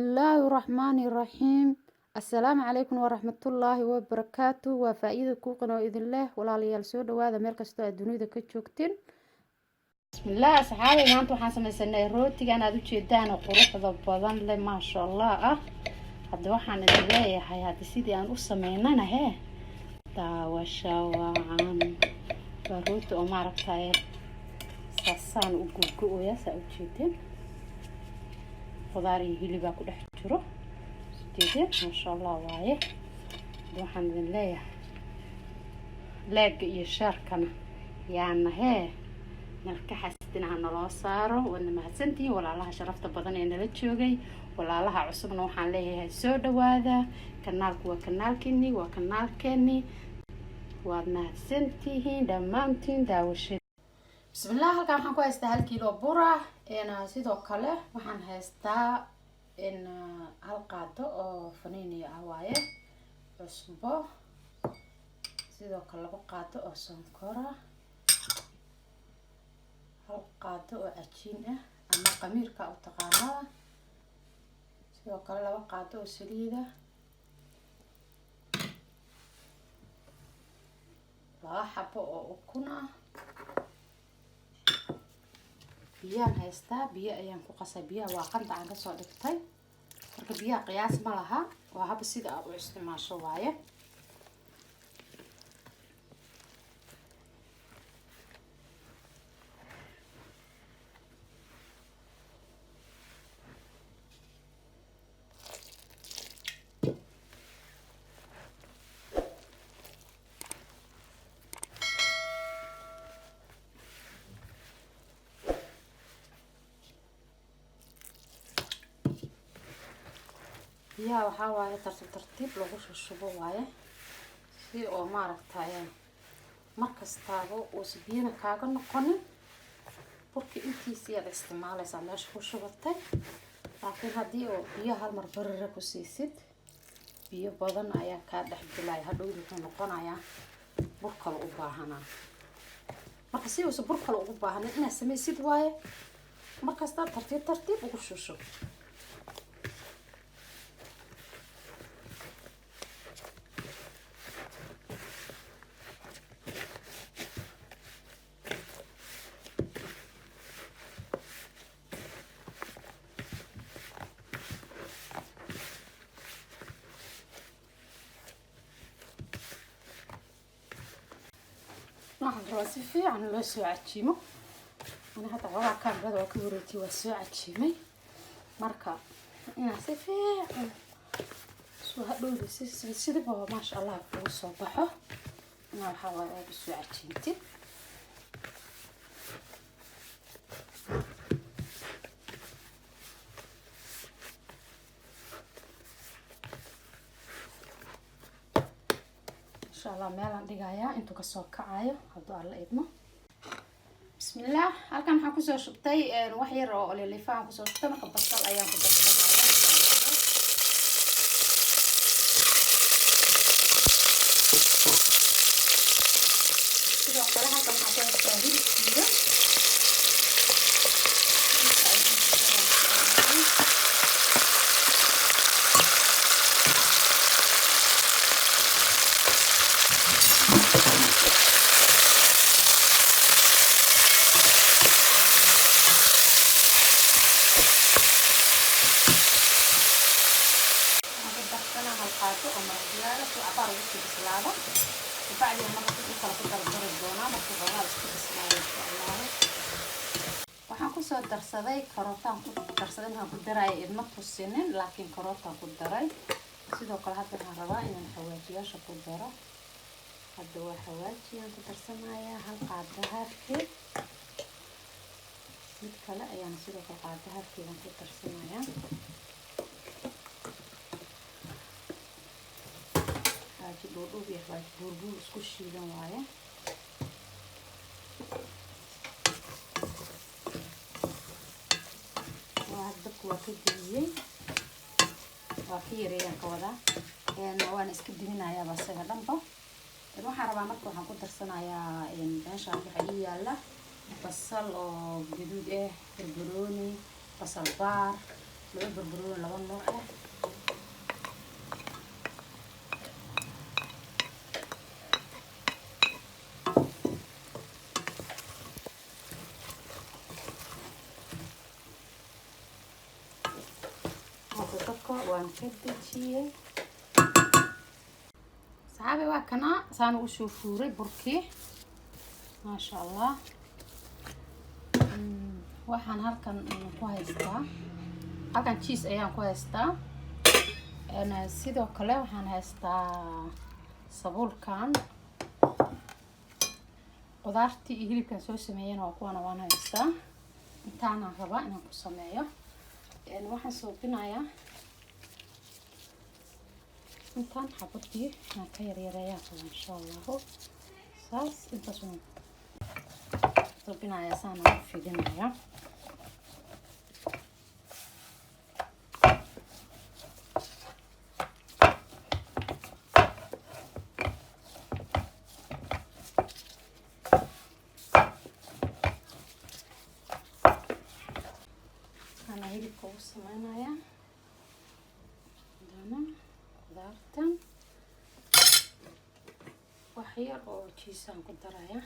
الله الرحمن الرحيم. السلام عليكم ورحمة الله وبركاته. وفائدة كوقنا وإذن الله ولا ليال سود وهذا مركز الدنيا كتشوكتين. بسم الله صحابي ما أنتم حاسمين سنة روتي أنا دوتش يدان وقروح ضبطان لي ما شاء الله هذا وحنا نلاقي حياة سيدي أنا أصمينا أنا هه وشوعان بروت وما عرفتها ساسان وجوجو يا سأوتشيتين خضاري هلي باكو دح جرو سيدي ما شاء الله وايه waxaan idin leeyahay leeg iyo sharkana yaana hee marka xasdinaha naloo saaro wana mahadsantiin walaalaha sharafta badan ee nala joogay walaalaha cusubna waxaan leeyahay soo dhawaada kanaalku waa kanaalkeeni waa kanaalkeeni waad mahadsantihiin dhammaantiin daawashada bismillaah halkaan waxaan ku haystaa 1 kiilo bura sidoo kale waxaan haystaa hal qaado oo faniini ah waaye cusbo sidoo kale 2 qaado oo sonkora hal qaado oo cajiin ah ama qamiirka u taqaanaa sidoo kale 2 qaado oo saliid ah 2 xabo oo ukun ah biyaan haystaa biyo ayaan ku qasay biyaha waa qanda aan ka soo dhigtay marka biyaha qiyaas ma laha waa hab sida aad u isticmaasho waaye biyaha waxaa waaye tartiib lagu shubo waaye si oo maaragtay markastaaba oo biyana kaaga noqonin burki intiisa aad isticmaalaysaa meesha ku shubatay laakiin haddii oo biyaha hal mar barara ku siisid biyo badan ayaa kaa dhex galaya hadhow wuxuu noqonayaa bur kale u baahanaa marka si uusan bur kale ugu baahanin inaad samaysid waaye markasta tartiib ugu shusho si fiican loo soo cajiimo ana hada xogaa kaagada oo ka wareejiyay waa soo cajiimay marka ina si fiican soo hadhowda sidaba ma sha Allah uu soo baxo ina waxa waa soo cajiimtay الله ميلان دغايا انتو كسو كعايو haduu alla idmo bismillaah halkan waxaan ku soo shubtay wax yar oo leelifaan ku soo shubtay marka basal ayaan ku darsanayaa sidoo kale halkan waxaan ku haystaa hilibkiisa قاطع ومرجلة وعبارة وش بسلالة وبعد ما تدخل في الدرجة الدونا ما تبغى بسلالة إن شاء الله waxaan ku soo darsaday karootaan ku darsaday waxaan ku daray idma tusinin laakiin karootaan ku daray sidoo kale hadda waxaan rabaa inaan xawaajiyaasha ku daro hadda waa xawaajiyaan ku darsanayaa hal qaado halkeed mid kale ayaan sidoo kale qaado halkeed ku darsanayaa دودو بيحتاج بوربور اسكو شيلان وايه وهدك وكديي وكيريان كودا waan iska diminayaa basaga dhanba waxaan rabaa marka waxaan ku darsanayaa meesha waxa ii yaala basal oo gaduud ah barbarooni basal baar laba barbarooni laba nooc ah waan ka dejiyay saxaabi waa kana saan u soo fuuray burkii maasha allah waxaan halkan ku haystaa halkan cheese ayaan ku haystaa sidoo kale waxaan haystaa sabuulkan qudaartii iyo hilibkan soo sameeyeen waa kuwana waan haystaa intaana rabaa inaan ku sameeyo waxaan soobinayaa intaan xabadii aan ka yaryareeyaa insha allah saas intaas oo soobinayaa saan u fidinayaa أنا هيك كوس معايا دانا خضارتن وحير أو تشيسان كدرايا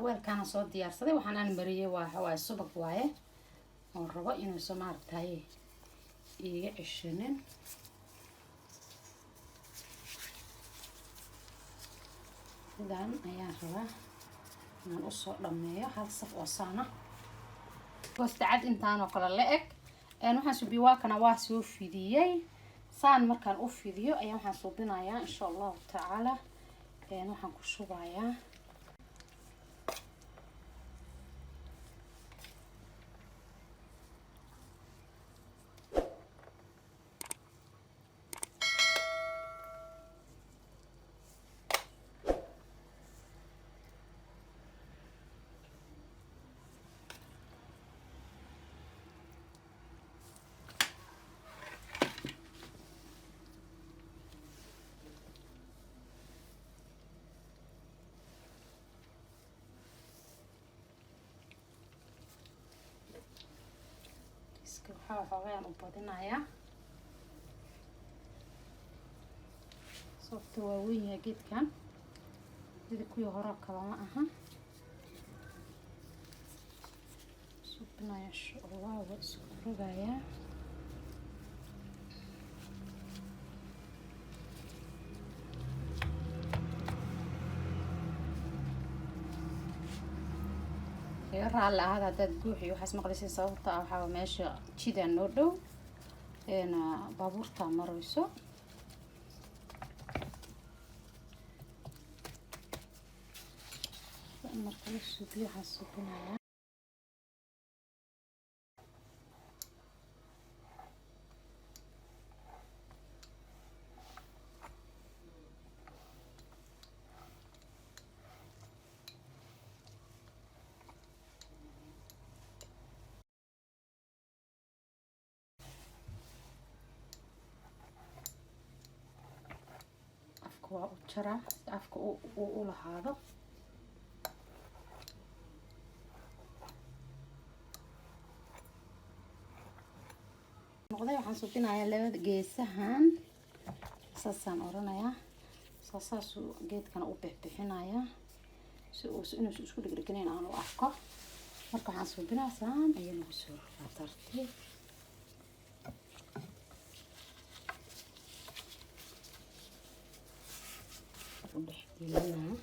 weelkaan soo diyaarsaday waxaan aan mariyay waa subag waaye oo rabo inuu soo maartay iiga ceshinin sidan ayaan rabaa inaan u soo dhameeyo hal saf oo saana goostacad intaan oo kale la eg waxaan suubiyo waa kana waa soo fidiyay saan markaan u fidiyo ayaan waxaan suubinayaa insha Allah taala waxaan ku shubayaa waxaa xoogaan u badinayaa sababta waa weyn yahay geedkan sida kuwii hore kale ma aha subinaya insha Allah waa isku rogayaa raal ahada dad guuxi waxaas maqlaysin sababta waxa meesha jida noo dhow baabuurta marayso marka la suubiyo waxaan suubinayaa waa u jaraa si afka u lahaado. noqday waxaan subinayaa labada geesahan saasaan oranayaa saasuu geedkana u bixbixinayaa si uu inuu isku dhigdhignayn aan u arko. marka waxaan subinayaa saan ayaa nagu soo tartiib u dhexgelinaa.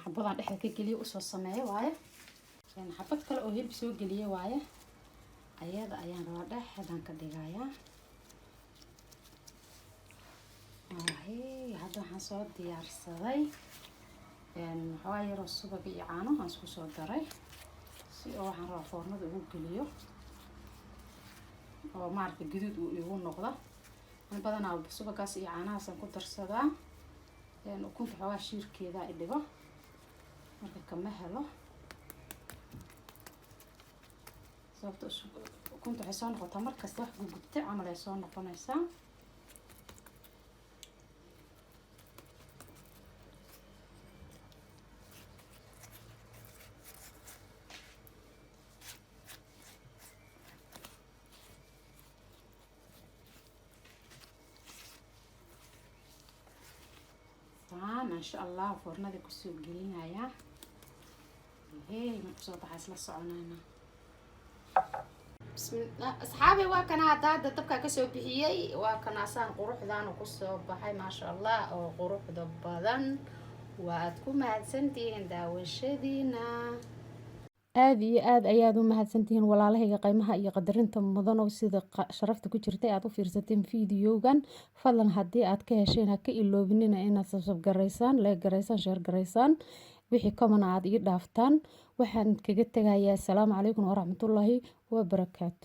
xabadaan dhexda ka geliyo usoo sameeyo waaye xabad kale oo hilib soo geliyo waaye ayada ayaan rabaa dhexdan ka dhigayaa. hadda waxaan soo diyaarsaday waxaa yaroo subag iyo caano aan isku soo daray si oo waxaan rabaa foornada ugu geliyo oo maarka gaduud uu igu noqdo. in badanaa subagaas iyo caanahaasaan ku darsadaa ukunta xoogaa shiirkeeda i dhibo marka kama helo sababta ukunta waxay soo noqotaa markasta wax gugubtay camal ay soo noqonaysaa. ما شاء الله فرنادي كسو جلينايا هي مقصود حاسلا سعنانا. بسم الله اصحابي واكن هذا دبكا كسو بخيي واكن اسان قروحدان كسو بخاي ما شاء الله او قروحدا بدن وادكو mahadsantihiin daawashadiina. aad iyo aad ayaad u mahadsantihiin walaalahayga qiimaha iyo qadarinta mudan oo sida sharafta ku jirtay aad u fiirsateen fiidiyogan. fadlan haddii aad ka hesheen ha ka iloobinina inaad subscribe garaysaan, like garaysaan, share garaysaan, wixii kamana aad ii dhaaftaan. waxaan kaga tegayaa assalaamu calaykum waraxmatullaahi wabarakaatu.